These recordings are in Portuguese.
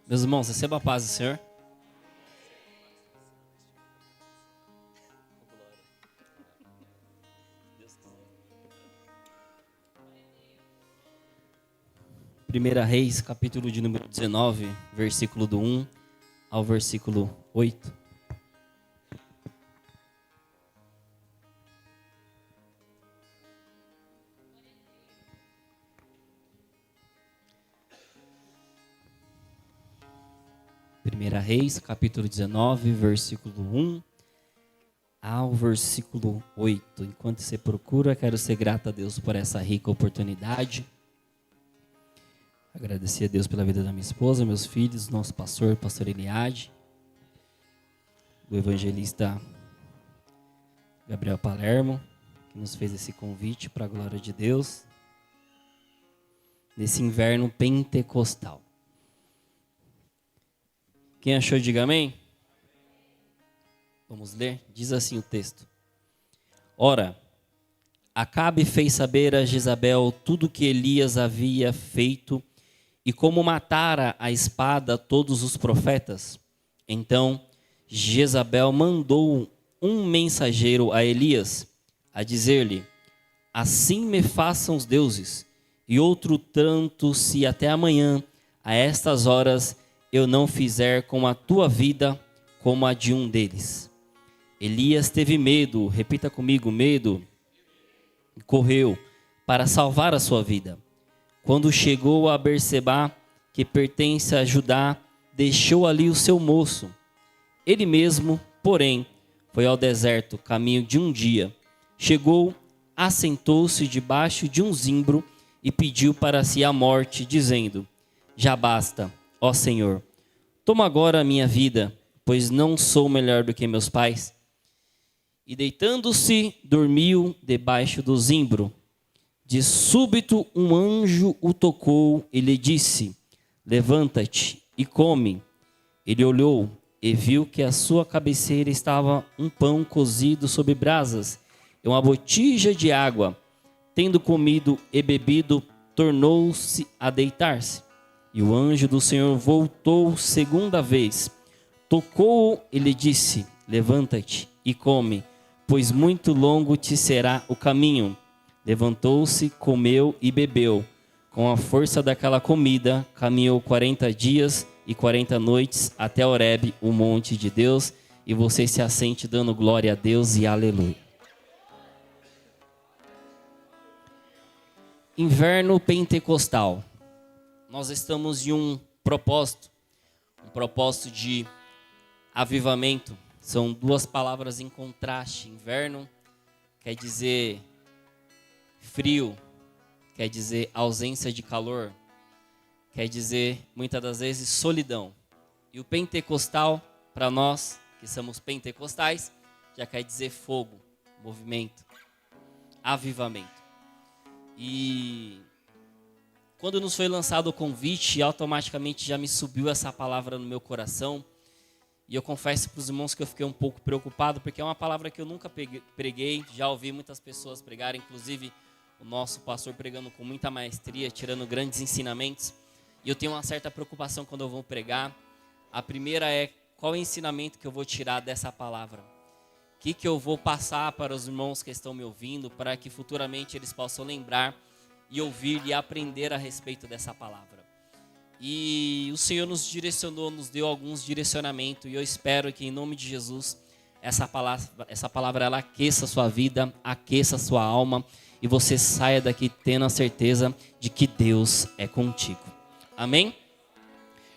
Meus irmãos, receba a paz do Senhor. Primeira Reis, capítulo de número 19, versículo do 1 ao versículo 8. Primeira Reis, capítulo 19, versículo 1 ao versículo 8. Enquanto você procura, quero ser grato a Deus por essa rica oportunidade. Agradecer a Deus pela vida da minha esposa, meus filhos, nosso pastor Eliade, do evangelista Gabriel Palermo, que nos fez esse convite para a glória de Deus, nesse inverno pentecostal. Quem achou, diga amém. Vamos ler? Diz assim o texto. Ora, Acabe fez saber a Jezabel tudo o que Elias havia feito e como matara a espada todos os profetas. Então Jezabel mandou um mensageiro a Elias, a dizer-lhe: assim me façam os deuses, e outro tanto se até amanhã, a estas horas, eu não fizer com a tua vida como a de um deles. Elias teve medo, repita comigo, medo, e correu para salvar a sua vida. Quando chegou a Berseba, que pertence a Judá, deixou ali o seu moço. Ele mesmo, porém, foi ao deserto, caminho de um dia. Chegou, assentou-se debaixo de um zimbro e pediu para si a morte, dizendo: já basta, ó Senhor, toma agora a minha vida, pois não sou melhor do que meus pais. E deitando-se, dormiu debaixo do zimbro. De súbito um anjo o tocou e lhe disse: levanta-te e come. Ele olhou e viu que à sua cabeceira estava um pão cozido sobre brasas e uma botija de água. Tendo comido e bebido, tornou-se a deitar-se. E o anjo do Senhor voltou segunda vez, tocou-o e lhe disse: levanta-te e come, pois muito longo te será o caminho. Levantou-se, comeu e bebeu. Com a força daquela comida, caminhou 40 dias e 40 noites até Horebe, o monte de Deus. E você se assente dando glória a Deus e aleluia. Inverno pentecostal. Nós estamos em um propósito de avivamento. São duas palavras em contraste. Inverno quer dizer frio, quer dizer ausência de calor, quer dizer muitas das vezes solidão. E o pentecostal, para nós que somos pentecostais, já quer dizer fogo, movimento, avivamento. E quando nos foi lançado o convite, automaticamente já me subiu essa palavra no meu coração. E eu confesso para os irmãos que eu fiquei um pouco preocupado, porque é uma palavra que eu nunca preguei, já ouvi muitas pessoas pregarem, inclusive o nosso pastor pregando com muita maestria, tirando grandes ensinamentos. E eu tenho uma certa preocupação quando eu vou pregar. A primeira é: qual é o ensinamento que eu vou tirar dessa palavra? O que eu vou passar para os irmãos que estão me ouvindo, para que futuramente eles possam lembrar e ouvir e aprender a respeito dessa palavra. E o Senhor nos direcionou, nos deu alguns direcionamentos, e eu espero que em nome de Jesus essa palavra ela aqueça a sua vida, aqueça a sua alma, e você saia daqui tendo a certeza de que Deus é contigo. Amém?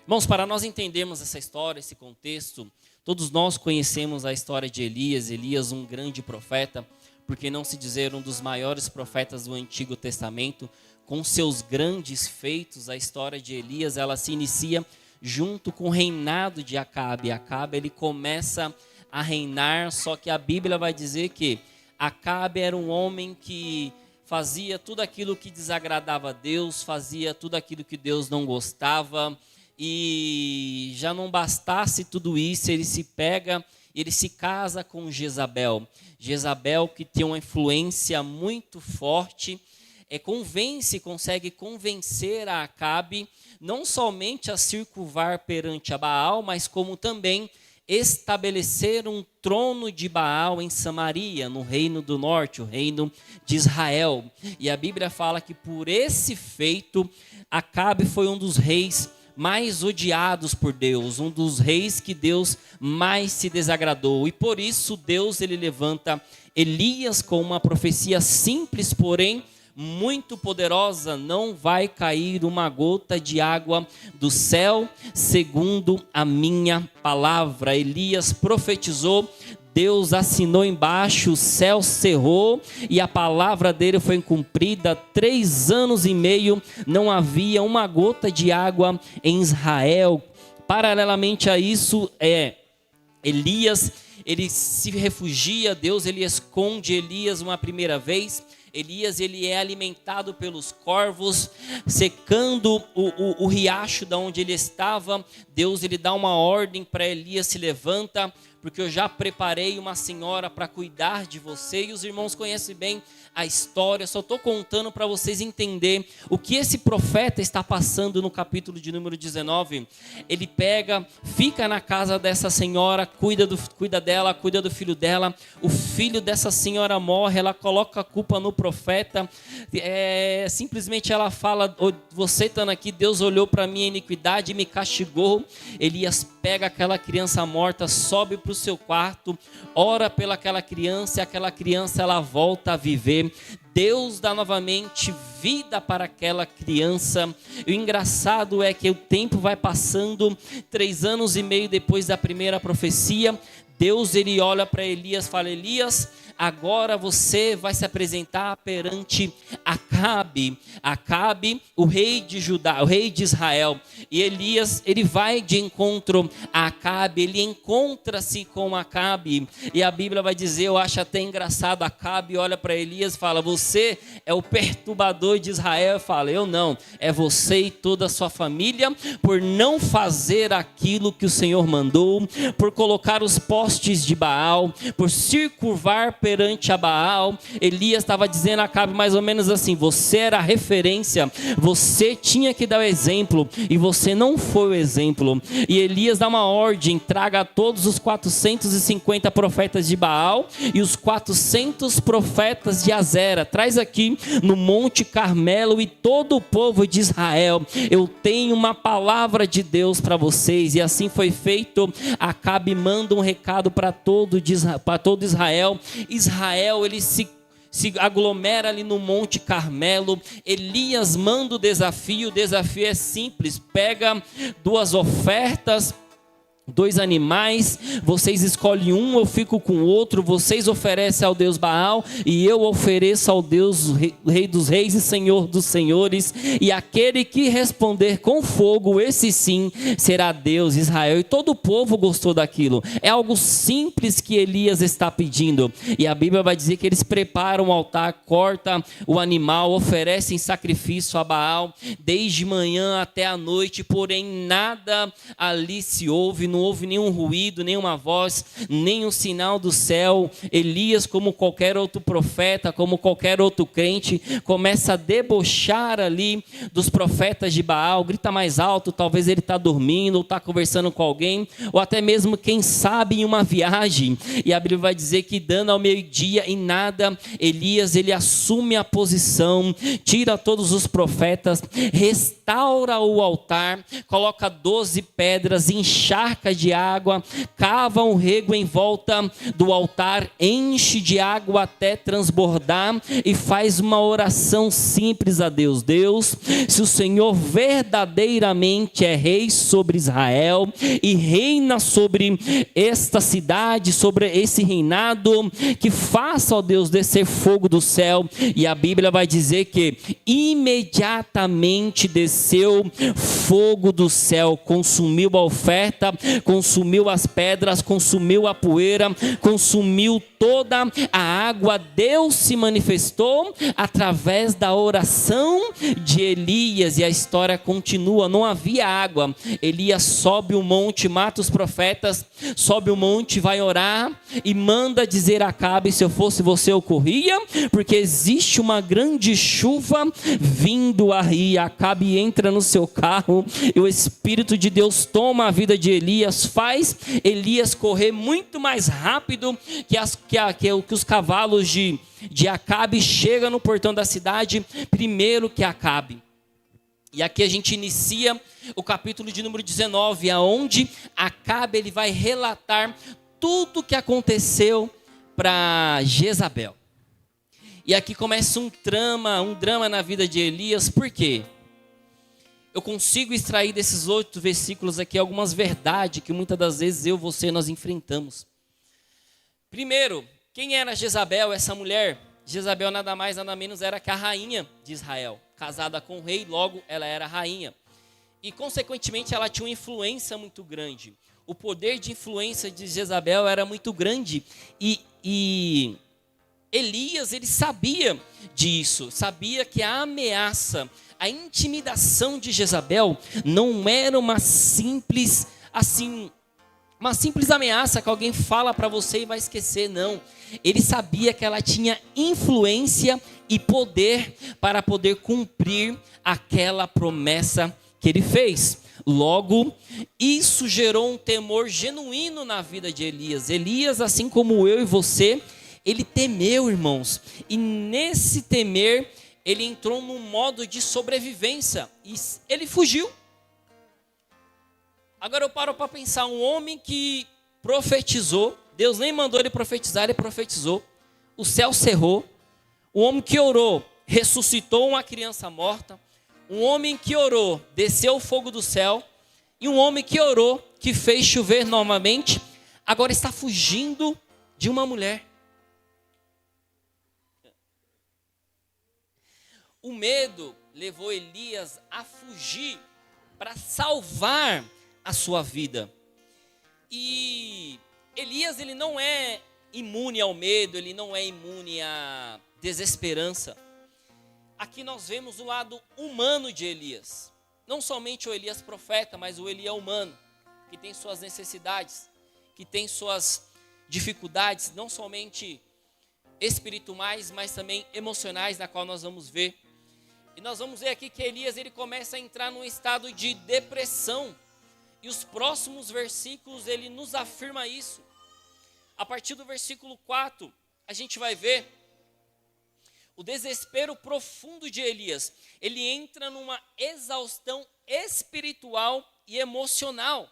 Irmãos, para nós entendermos essa história, esse contexto, todos nós conhecemos a história de Elias. Elias, um grande profeta, por que não se dizer um dos maiores profetas do Antigo Testamento. Com seus grandes feitos, a história de Elias, ela se inicia junto com o reinado de Acabe. Acabe, ele começa a reinar, só que a Bíblia vai dizer que Acabe era um homem que fazia tudo aquilo que desagradava a Deus, fazia tudo aquilo que Deus não gostava, e já não bastasse tudo isso, ele se casa com Jezabel. Jezabel, que tem uma influência muito forte, consegue convencer a Acabe não somente a se curvar perante a Baal, mas como também estabelecer um trono de Baal em Samaria, no reino do norte, o reino de Israel. E a Bíblia fala que por esse feito, Acabe foi um dos reis mais odiados por Deus, um dos reis que Deus mais se desagradou. E por isso Deus ele levanta Elias com uma profecia simples, porém muito poderosa: não vai cair uma gota de água do céu, segundo a minha palavra. Elias profetizou, Deus assinou embaixo, o céu cerrou e a palavra dele foi cumprida. 3 anos e meio não havia uma gota de água em Israel. Paralelamente a isso, Elias, ele se refugia, Deus ele esconde Elias uma primeira vez. Elias ele é alimentado pelos corvos, secando o riacho da onde ele estava. Deus ele dá uma ordem para Elias: se levanta, porque eu já preparei uma senhora para cuidar de você. E os irmãos conhecem bem a história, só estou contando para vocês entenderem o que esse profeta está passando no capítulo de número 19. Ele fica na casa dessa senhora, cuida dela, cuida do filho dela. O filho dessa senhora morre, ela coloca a culpa no profeta. Simplesmente ela fala: você estando aqui, Deus olhou para minha iniquidade e me castigou. Elias pega aquela criança morta, sobe para o seu quarto, ora pelaquela criança, e aquela criança ela volta a viver. Deus dá novamente vida para aquela criança. E o engraçado é que o tempo vai passando. 3 anos e meio depois da primeira profecia, Deus ele olha para Elias e fala: Elias, agora você vai se apresentar perante Acabe. Acabe, o rei de Judá, o rei de Israel. E Elias, ele vai de encontro a Acabe, ele encontra-se com Acabe. E a Bíblia vai dizer, eu acho até engraçado, Acabe olha para Elias e fala: você é o perturbador de Israel. Fala: eu não, é você e toda a sua família, por não fazer aquilo que o Senhor mandou, por colocar os postes de Baal, por se curvar perante a Baal. Elias estava dizendo a Acabe mais ou menos assim: você era a referência, você tinha que dar o exemplo e você não foi o exemplo. E Elias dá uma ordem: traga todos os 450 profetas de Baal e os 400 profetas de Azera, traz aqui no Monte Carmelo, e todo o povo de Israel, eu tenho uma palavra de Deus para vocês. E assim foi feito. Acabe manda um recado para todo Israel. Israel ele se aglomera ali no Monte Carmelo. Elias manda o desafio é simples: pega 2 ofertas, 2 animais, vocês escolhem um, eu fico com o outro, vocês oferecem ao Deus Baal e eu ofereço ao Deus Rei dos Reis e Senhor dos Senhores, e aquele que responder com fogo, esse sim será Deus. Israel e todo o povo gostou daquilo. É algo simples que Elias está pedindo, e a Bíblia vai dizer que eles preparam o altar, cortam o animal, oferecem sacrifício a Baal desde manhã até a noite, porém nada ali se ouve, não houve nenhum ruído, nenhuma voz, nenhum sinal do céu. Elias, como qualquer outro profeta, como qualquer outro crente, começa a debochar ali dos profetas de Baal, grita mais alto, talvez ele está dormindo, ou está conversando com alguém, ou até mesmo, quem sabe, em uma viagem. E a Bíblia vai dizer que dando ao meio-dia em nada, Elias ele assume a posição, tira todos os profetas, restaura o altar, coloca 12 pedras, encharca de água, cava um rego em volta do altar, enche de água até transbordar e faz uma oração simples a Deus: Deus, se o Senhor verdadeiramente é rei sobre Israel e reina sobre esta cidade, sobre esse reinado, que faça, ó Deus, descer fogo do céu. E a Bíblia vai dizer que imediatamente desceu fogo do céu, consumiu a oferta, consumiu as pedras, consumiu a poeira, consumiu toda a água. Deus se manifestou através da oração de Elias e a história continua. Não havia água. Elias sobe o monte, mata os profetas, sobe o monte, vai orar e manda dizer a Acabe: se eu fosse você eu corria, porque existe uma grande chuva vindo aí. Acabe entra no seu carro e o Espírito de Deus toma a vida de Elias, faz Elias correr muito mais rápido que os cavalos de Acabe. Chega no portão da cidade primeiro que Acabe. E aqui a gente inicia o capítulo de número 19, aonde Acabe ele vai relatar tudo o que aconteceu para Jezabel. E aqui começa um drama na vida de Elias. Por quê? Eu consigo extrair desses 8 versículos aqui algumas verdades que muitas das vezes nós enfrentamos. Primeiro, quem era Jezabel, essa mulher? Jezabel nada mais, nada menos era que a rainha de Israel. Casada com o rei, logo ela era rainha. E consequentemente ela tinha uma influência muito grande. O poder de influência de Jezabel era muito grande. E Elias, ele sabia disso. Sabia que a ameaça, a intimidação de Jezabel não era uma simples ameaça que alguém fala para você e vai esquecer, não. Ele sabia que ela tinha influência e poder para poder cumprir aquela promessa que ele fez. Logo, isso gerou um temor genuíno na vida de Elias. Elias, assim como eu e você, ele temeu, irmãos. E nesse temer, ele entrou num modo de sobrevivência. E ele fugiu. Agora eu paro para pensar, um homem que profetizou, Deus nem mandou ele profetizar, ele profetizou, o céu cerrou, um homem que orou, ressuscitou uma criança morta, um homem que orou, desceu o fogo do céu, e um homem que orou, que fez chover novamente, agora está fugindo de uma mulher. O medo levou Elias a fugir para salvar a sua vida. E Elias, ele não é imune ao medo, ele não é imune à desesperança. Aqui nós vemos o lado humano de Elias. Não somente o Elias profeta, mas o Elias humano, que tem suas necessidades, que tem suas dificuldades, não somente espirituais, mas também emocionais, na qual nós vamos ver. E nós vamos ver aqui que Elias, ele começa a entrar num estado de depressão. E os próximos versículos, ele nos afirma isso. A partir do versículo 4, a gente vai ver o desespero profundo de Elias. Ele entra numa exaustão espiritual e emocional.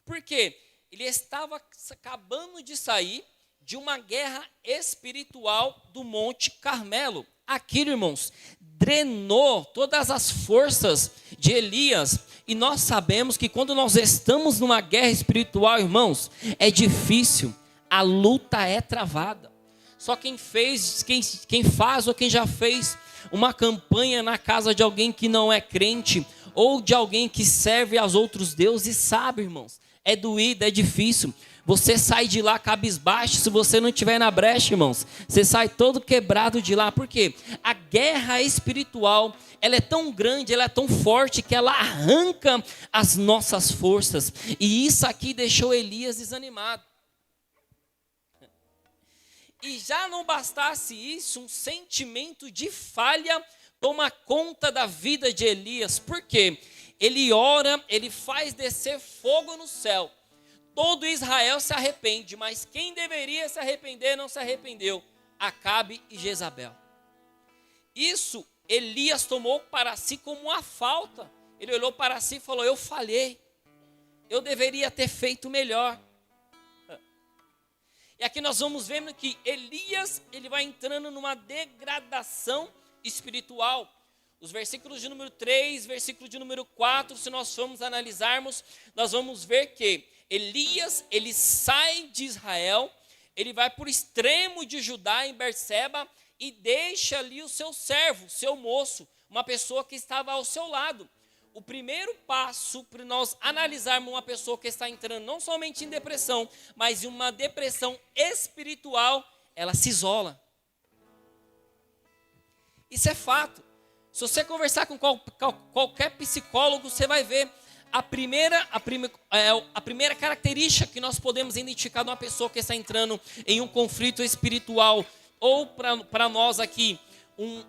Por quê? Ele estava acabando de sair de uma guerra espiritual do Monte Carmelo. Aquilo, irmãos, drenou todas as forças de Elias. E nós sabemos que quando nós estamos numa guerra espiritual, irmãos, é difícil, a luta é travada. Só quem faz ou quem já fez uma campanha na casa de alguém que não é crente, ou de alguém que serve aos outros deuses, sabe, irmãos, é doído, é difícil. Você sai de lá cabisbaixo, se você não estiver na brecha, irmãos. Você sai todo quebrado de lá. Por quê? A guerra espiritual, ela é tão grande, ela é tão forte, que ela arranca as nossas forças. E isso aqui deixou Elias desanimado. E já não bastasse isso, um sentimento de falha toma conta da vida de Elias. Por quê? Ele ora, ele faz descer fogo no céu. Todo Israel se arrepende, mas quem deveria se arrepender não se arrependeu. Acabe e Jezabel. Isso Elias tomou para si como uma falta. Ele olhou para si e falou: eu falhei. Eu deveria ter feito melhor. E aqui nós vamos vendo que Elias, ele vai entrando numa degradação espiritual. Os versículos de número 3, versículo de número 4, se nós formos analisarmos, nós vamos ver que Elias, ele sai de Israel, ele vai para o extremo de Judá, em Berseba, e deixa ali o seu servo, seu moço, uma pessoa que estava ao seu lado. o primeiro passo para nós analisarmos uma pessoa que está entrando não somente em depressão, mas em uma depressão espiritual, ela se isola. Isso é fato. Se você conversar com qualquer psicólogo, você vai ver a primeira característica que nós podemos identificar de uma pessoa que está entrando em um conflito espiritual, ou para nós aqui,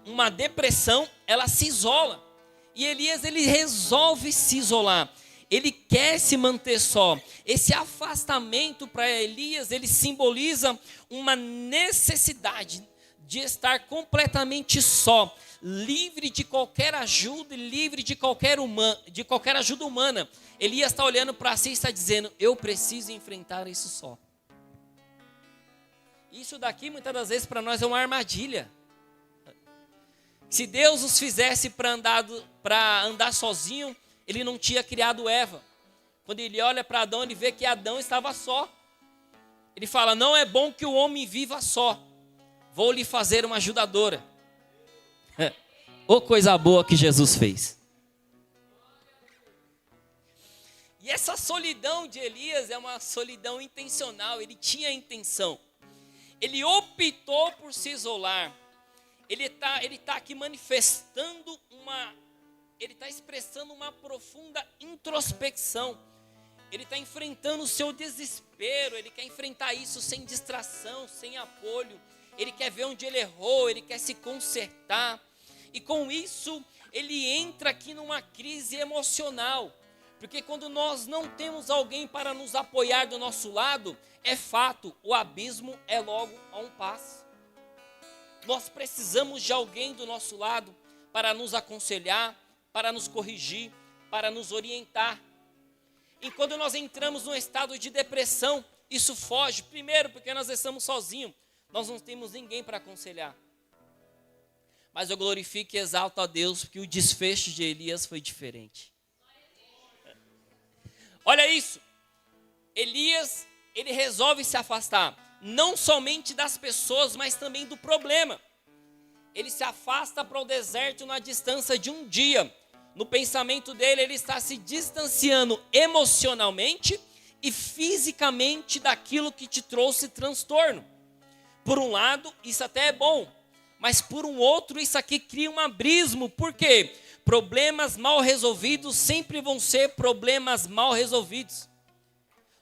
uma depressão, ela se isola. E Elias, ele resolve se isolar. Ele quer se manter só. Esse afastamento para Elias, ele simboliza uma necessidade de estar completamente só, livre de qualquer ajuda, livre de qualquer ajuda humana. Elias está olhando para si e está dizendo: eu preciso enfrentar isso só. Isso daqui muitas das vezes para nós é uma armadilha. Se Deus os fizesse para andar sozinho, ele não tinha criado Eva. Quando ele olha para Adão, ele vê que Adão estava só. Ele fala: não é bom que o homem viva só. Vou lhe fazer uma ajudadora. Ô coisa boa que Jesus fez. E essa solidão de Elias é uma solidão intencional. Ele tinha intenção. Ele optou por se isolar. Ele tá aqui manifestando ele está expressando uma profunda introspecção. Ele está enfrentando o seu desespero. Ele quer enfrentar isso sem distração, sem apoio. Ele quer ver onde ele errou, ele quer se consertar. E com isso, ele entra aqui numa crise emocional. Porque quando nós não temos alguém para nos apoiar do nosso lado, é fato, o abismo é logo a um passo. Nós precisamos de alguém do nosso lado para nos aconselhar, para nos corrigir, para nos orientar. E quando nós entramos num estado de depressão, isso foge. Primeiro, porque nós estamos sozinhos. Nós não temos ninguém para aconselhar. Mas eu glorifico e exalto a Deus, porque o desfecho de Elias foi diferente. Olha isso. Elias, ele resolve se afastar. Não somente das pessoas, mas também do problema. Ele se afasta para o deserto na distância de um dia. No pensamento dele, ele está se distanciando emocionalmente e fisicamente daquilo que te trouxe transtorno. Por um lado, isso até é bom, mas por um outro, isso aqui cria um abismo. Por quê? Problemas mal resolvidos sempre vão ser problemas mal resolvidos.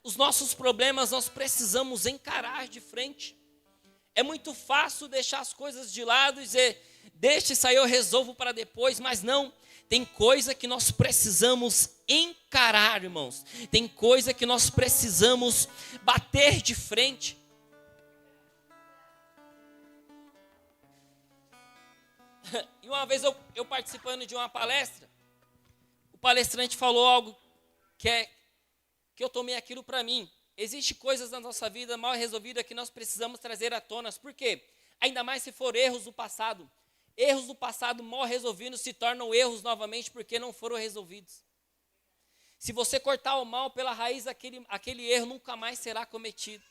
Os nossos problemas nós precisamos encarar de frente. É muito fácil deixar as coisas de lado e dizer: deixa isso aí, eu resolvo para depois. Mas não, tem coisa que nós precisamos encarar, irmãos. Tem coisa que nós precisamos bater de frente. E uma vez eu participando de uma palestra, o palestrante falou algo que eu tomei aquilo para mim. Existem coisas na nossa vida mal resolvidas que nós precisamos trazer à tona. Por quê? Ainda mais se for erros do passado. Erros do passado mal resolvidos se tornam erros novamente porque não foram resolvidos. Se você cortar o mal pela raiz, aquele erro nunca mais será cometido.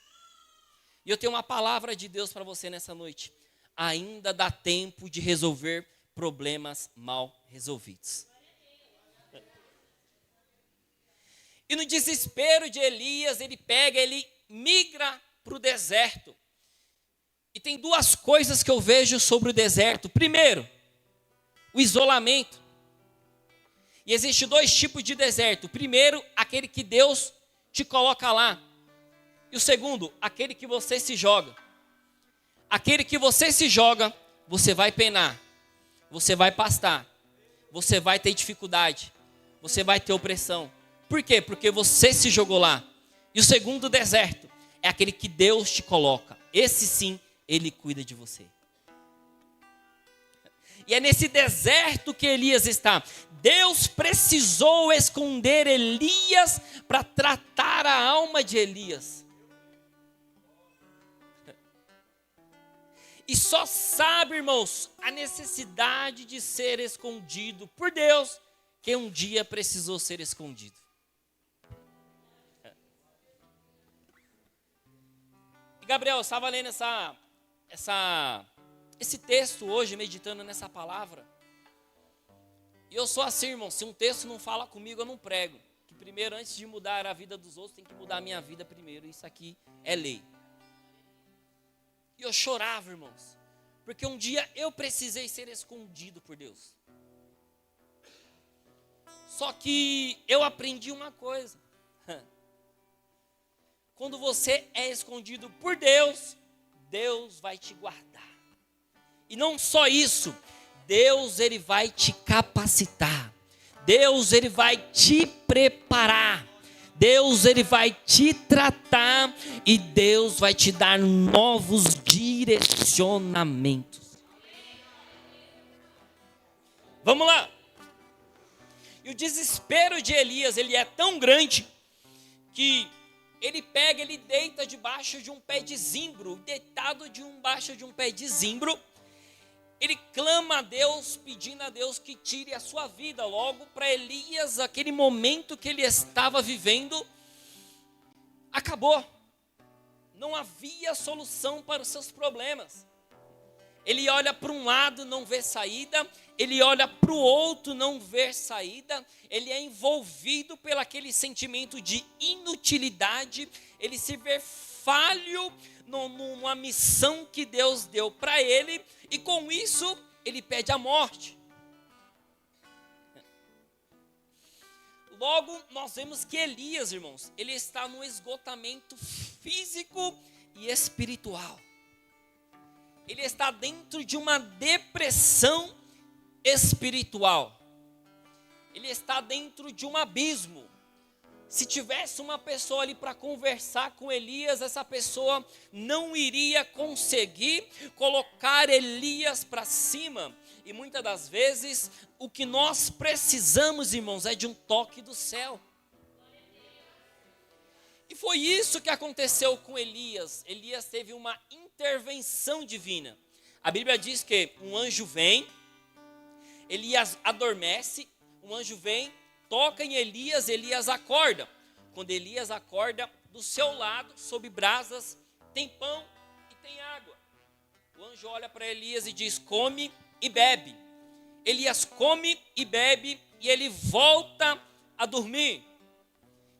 E eu tenho uma palavra de Deus para você nessa noite. Ainda dá tempo de resolver problemas mal resolvidos. E no desespero de Elias, ele migra para o deserto. E tem duas coisas que eu vejo sobre o deserto. Primeiro, o isolamento. E existe dois tipos de deserto. Primeiro, aquele que Deus te coloca lá. E o segundo, aquele que você se joga. Aquele que você se joga, você vai penar, você vai pastar, você vai ter dificuldade, você vai ter opressão. Por quê? Porque você se jogou lá. E o segundo deserto é aquele que Deus te coloca. Esse sim, Ele cuida de você. E é nesse deserto que Elias está. Deus precisou esconder Elias para tratar a alma de Elias. E só sabe, irmãos, a necessidade de ser escondido por Deus, que um dia precisou ser escondido. E Gabriel, eu estava lendo esse texto hoje, meditando nessa palavra. E eu sou assim, irmão, se um texto não fala comigo, eu não prego. Que primeiro, antes de mudar a vida dos outros, tem que mudar a minha vida primeiro. Isso aqui é lei. E eu chorava, irmãos, porque um dia eu precisei ser escondido por Deus. Só que eu aprendi uma coisa. Quando você é escondido por Deus, Deus vai te guardar. E não só isso, Deus ele vai te capacitar. Deus ele vai te preparar. Deus ele vai te tratar e Deus vai te dar novos direcionamentos. Vamos lá. E o desespero de Elias, ele é tão grande que ele pega, ele deita debaixo de um pé de zimbro, deitado debaixo de um pé de zimbro. Ele clama a Deus, pedindo a Deus que tire a sua vida. Logo, para Elias, aquele momento que ele estava vivendo, acabou. Não havia solução para os seus problemas. Ele olha para um lado, não vê saída. Ele olha para o outro, não vê saída. Ele é envolvido pelo aquele sentimento de inutilidade. Ele se vê falho numa missão que Deus deu para ele. E com isso, ele pede a morte. Logo, nós vemos que Elias, irmãos, ele está no esgotamento físico e espiritual. Ele está dentro de uma depressão espiritual. Ele está dentro de um abismo. Se tivesse uma pessoa ali para conversar com Elias, essa pessoa não iria conseguir colocar Elias para cima. E muitas das vezes, o que nós precisamos, irmãos, é de um toque do céu. E foi isso que aconteceu com Elias. Elias teve uma intervenção divina. A Bíblia diz que um anjo vem, Elias adormece, um anjo vem, toca em Elias, Elias acorda. Quando Elias acorda, do seu lado, sob brasas, tem pão e tem água. O anjo olha para Elias e diz: come e bebe. Elias come e bebe e ele volta a dormir.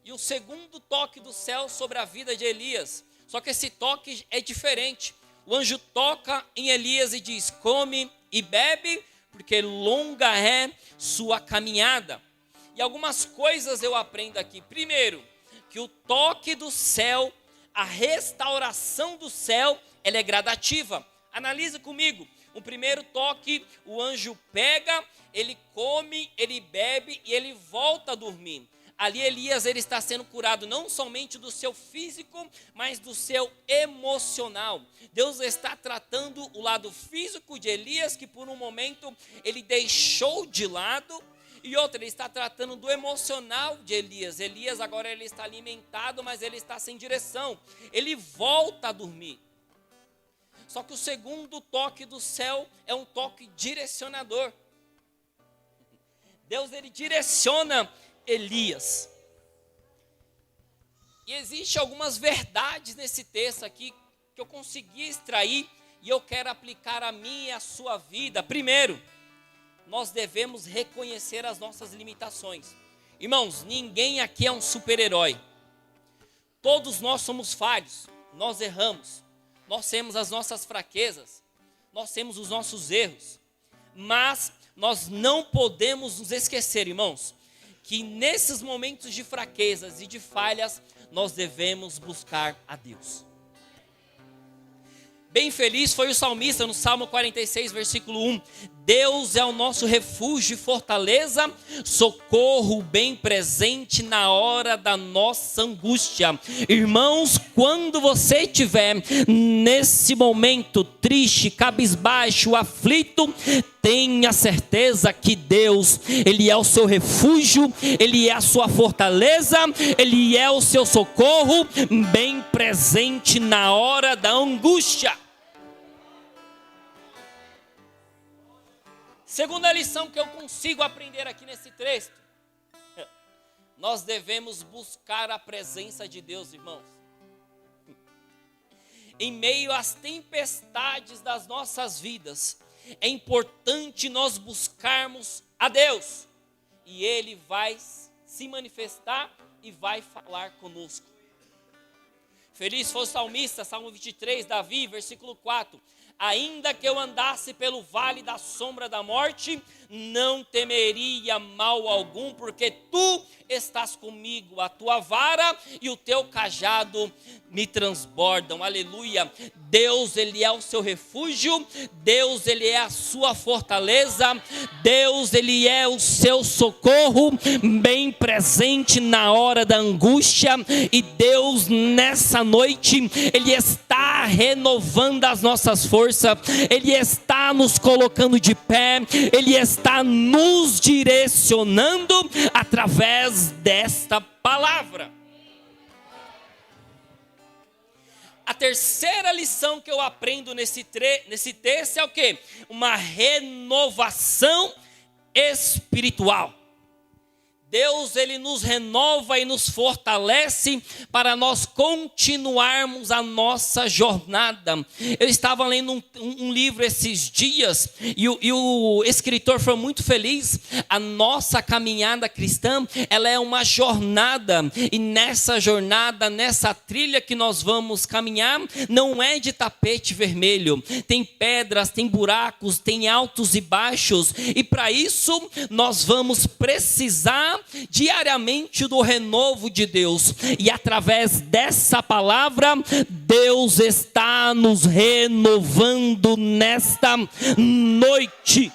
E o segundo toque do céu sobre a vida de Elias, só que esse toque é diferente. O anjo toca em Elias e diz: come e bebe, porque longa é sua caminhada. E algumas coisas eu aprendo aqui. Primeiro, que o toque do céu, a restauração do céu, ela é gradativa. Analise comigo. O primeiro toque, o anjo pega, ele come, ele bebe e ele volta a dormir. Ali Elias, ele está sendo curado não somente do seu físico, mas do seu emocional. Deus está tratando o lado físico de Elias, que por um momento ele deixou de lado. E outra, ele está tratando do emocional de Elias. Elias agora ele está alimentado, mas ele está sem direção. Ele volta a dormir. Só que o segundo toque do céu é um toque direcionador. Deus ele direciona Elias. E existe algumas verdades nesse texto aqui que eu consegui extrair e eu quero aplicar a mim e a sua vida. Primeiro, nós devemos reconhecer as nossas limitações. Irmãos, ninguém aqui é um super-herói. Todos nós somos falhos, nós erramos, nós temos as nossas fraquezas, nós temos os nossos erros. Mas nós não podemos nos esquecer, irmãos, que nesses momentos de fraquezas e de falhas, nós devemos buscar a Deus. Bem feliz foi o salmista no Salmo 46, versículo 1. Deus é o nosso refúgio e fortaleza, socorro bem presente na hora da nossa angústia. Irmãos, quando você estiver nesse momento triste, cabisbaixo, aflito, tenha certeza que Deus, Ele é o seu refúgio, Ele é a sua fortaleza, Ele é o seu socorro bem presente na hora da angústia. Segunda lição que eu consigo aprender aqui nesse texto: nós devemos buscar a presença de Deus, irmãos. Em meio às tempestades das nossas vidas, é importante nós buscarmos a Deus. E Ele vai se manifestar e vai falar conosco. Feliz foi o salmista, Salmo 23, Davi, versículo 4. Ainda que eu andasse pelo vale da sombra da morte, não temeria mal algum, porque tu estás comigo, a tua vara e o teu cajado me transbordam. Aleluia. Deus, Ele é o seu refúgio, Deus, Ele é a sua fortaleza, Deus, Ele é o seu socorro, bem presente na hora da angústia. E Deus, nessa noite, Ele está renovando as nossas forças, Ele está nos colocando de pé, Ele está nos direcionando através desta palavra. A terceira lição que eu aprendo nesse texto é o quê? Uma renovação espiritual. Deus, Ele nos renova e nos fortalece para nós continuarmos a nossa jornada. Eu estava lendo um livro esses dias e o escritor foi muito feliz. A nossa caminhada cristã, ela é uma jornada, e nessa jornada, nessa trilha que nós vamos caminhar, não é de tapete vermelho. Tem pedras, tem buracos, tem altos e baixos, e para isso nós vamos precisar diariamente do renovo de Deus. E através dessa palavra, Deus está nos renovando nesta noite.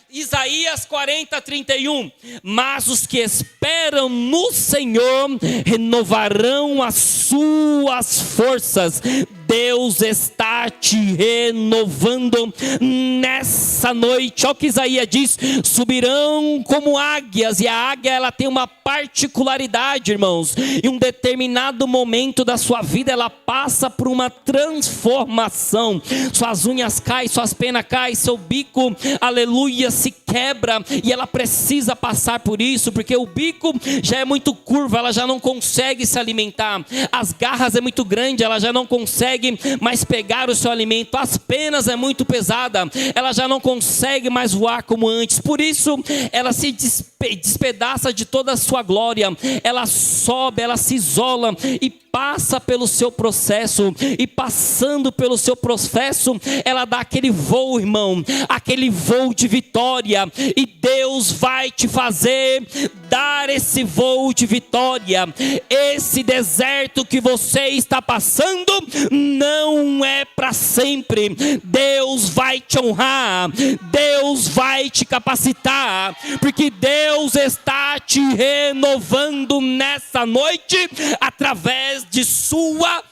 Isaías 40:31. Mas os que esperam no Senhor renovarão as suas forças. Deus está te renovando nessa noite. Olha o que Isaías diz: subirão como águias. E a águia, ela tem uma particularidade, irmãos. Em um determinado momento da sua vida, ela passa por uma transformação. Suas unhas caem, suas penas caem, seu bico, aleluia, se quebra. E ela precisa passar por isso, porque o bico já é muito curvo, ela já não consegue se alimentar. As garras é muito grande, ela já não consegue mais pegar o seu alimento. As penas é muito pesada, ela já não consegue mais voar como antes. Por isso ela se despedaça de toda a sua glória. Ela sobe, ela se isola e passa pelo seu processo. E passando pelo seu processo, ela dá aquele voo, irmão, aquele voo de vitória. E Deus vai te fazer dar esse voo de vitória. Esse deserto que você está passando não é para sempre. Deus vai te honrar, Deus vai te capacitar, porque Deus está te renovando nessa noite através de sua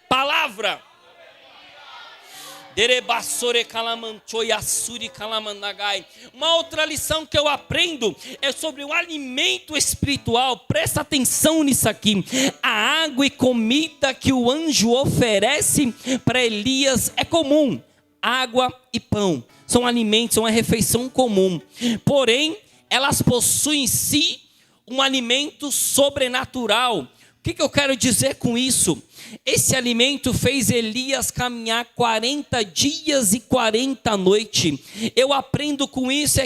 palavra. Uma outra lição que eu aprendo é sobre o alimento espiritual. Presta atenção nisso aqui. A água e comida que o anjo oferece para Elias é comum. Água e pão são alimentos, são uma refeição comum. Porém, elas possuem em si um alimento sobrenatural. O que eu quero dizer com isso? Esse alimento fez Elias caminhar 40 dias e 40 noites. Eu aprendo com isso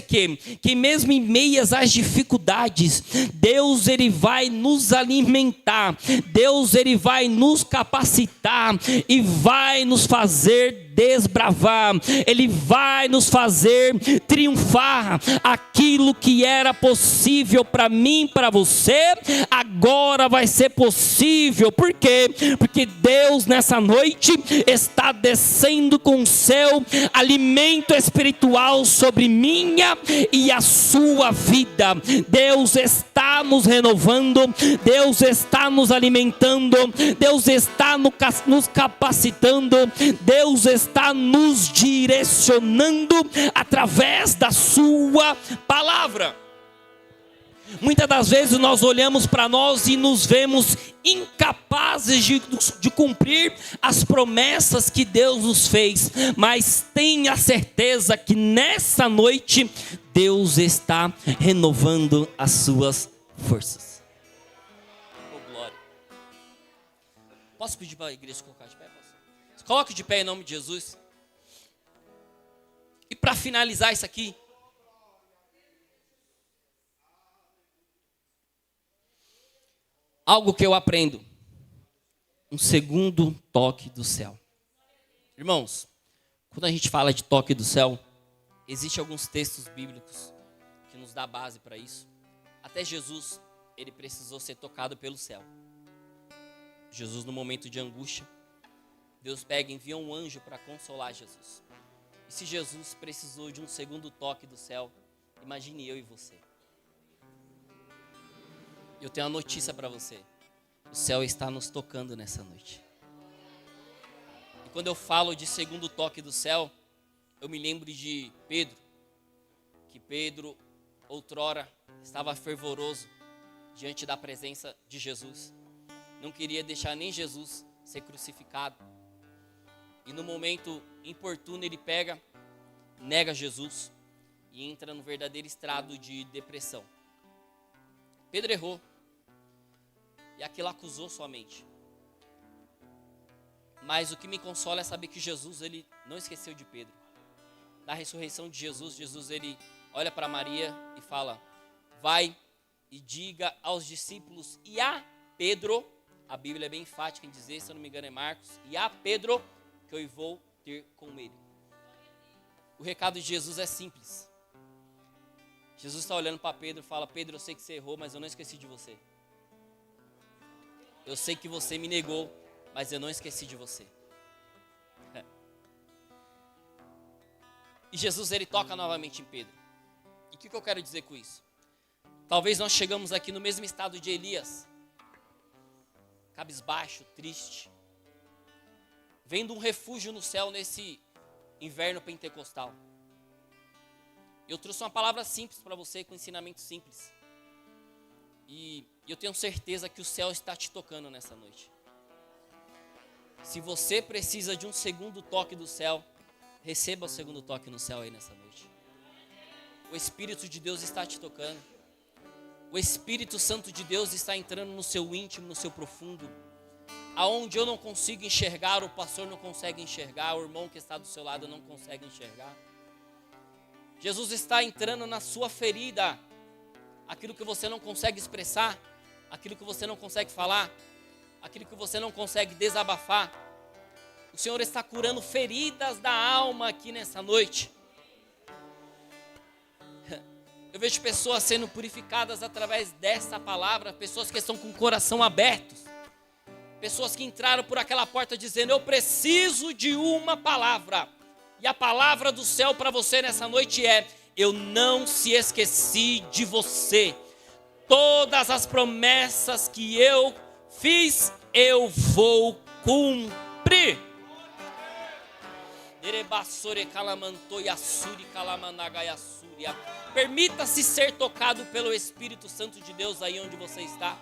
que mesmo em meias às dificuldades, Deus, Ele vai nos alimentar, Deus, Ele vai nos capacitar e vai nos fazer desbravar. Ele vai nos fazer triunfar. Aquilo que era possível para mim, para você, agora vai ser possível. Por quê? Porque Deus nessa noite está descendo com o seu alimento espiritual sobre minha e a sua vida. Deus está nos renovando, Deus está nos alimentando, Deus está nos capacitando, Deus está nos direcionando através da sua palavra. Muitas das vezes nós olhamos para nós e nos vemos incapazes de cumprir as promessas que Deus nos fez. Mas tenha certeza que nessa noite Deus está renovando as suas forças. Oh, glória. Posso pedir para a igreja colocar de pé? Coloque de pé em nome de Jesus. para finalizar isso aqui, algo que eu aprendo, um segundo toque do céu. Irmãos, quando a gente fala de toque do céu, existem alguns textos bíblicos que nos dá base para isso. Até Jesus, ele precisou ser tocado pelo céu. Jesus, no momento de angústia, Deus pega e envia um anjo para consolar Jesus. E se Jesus precisou de um segundo toque do céu, imagine eu e você. Eu tenho uma notícia para você. O céu está nos tocando nessa noite. E quando eu falo de segundo toque do céu, eu me lembro de Pedro. Que Pedro, outrora, estava fervoroso diante da presença de Jesus. Não queria deixar nem Jesus ser crucificado. E no momento importuno ele pega, nega Jesus e entra no verdadeiro estado de depressão. Pedro errou. E aquilo acusou sua mente. Mas o que me consola é saber que Jesus, ele não esqueceu de Pedro. Na ressurreição de Jesus, Jesus ele olha para Maria e fala: vai e diga aos discípulos e a Pedro, a Bíblia é bem enfática em dizer, se eu não me engano é Marcos, e a Pedro que eu vou ter com ele. O recado de Jesus é simples. Jesus está olhando para Pedro e fala: Pedro, eu sei que você errou, mas eu não esqueci de você. Eu sei que você me negou, mas eu não esqueci de você. E Jesus, ele toca novamente em Pedro. E o que eu quero dizer com isso? Talvez nós chegamos aqui no mesmo estado de Elias. Cabisbaixo, triste. Vendo um refúgio no céu nesse inverno pentecostal. Eu trouxe uma palavra simples para você, com ensinamento simples. E eu tenho certeza que o céu está te tocando nessa noite. Se você precisa de um segundo toque do céu, receba o segundo toque no céu aí nessa noite. O Espírito de Deus está te tocando. O Espírito Santo de Deus está entrando no seu íntimo, no seu profundo. Aonde eu não consigo enxergar, o pastor não consegue enxergar, o irmão que está do seu lado não consegue enxergar. Jesus está entrando na sua ferida. Aquilo que você não consegue expressar, aquilo que você não consegue falar, aquilo que você não consegue desabafar. O Senhor está curando feridas da alma aqui nessa noite. Eu vejo pessoas sendo purificadas através dessa palavra, pessoas que estão com o coração aberto, pessoas que entraram por aquela porta dizendo: eu preciso de uma palavra. E a palavra do céu para você nessa noite é: eu não se esqueci de você. Todas as promessas que eu fiz, eu vou cumprir. Permita-se ser tocado pelo Espírito Santo de Deus aí onde você está.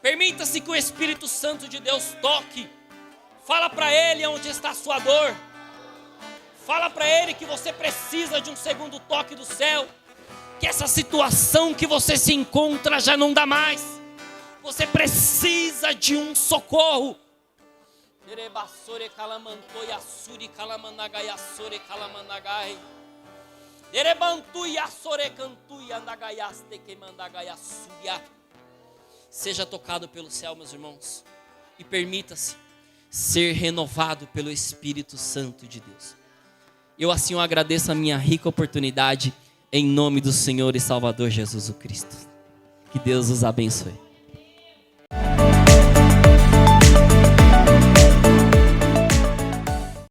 Permita-se que o Espírito Santo de Deus toque. Fala para Ele onde está a sua dor. Fala para Ele que você precisa de um segundo toque do céu. Que essa situação que você se encontra já não dá mais. Você precisa de um socorro. Seja tocado pelo céu, meus irmãos. E permita-se ser renovado pelo Espírito Santo de Deus. Eu assim eu agradeço a minha rica oportunidade em nome do Senhor e Salvador Jesus Cristo. Que Deus os abençoe.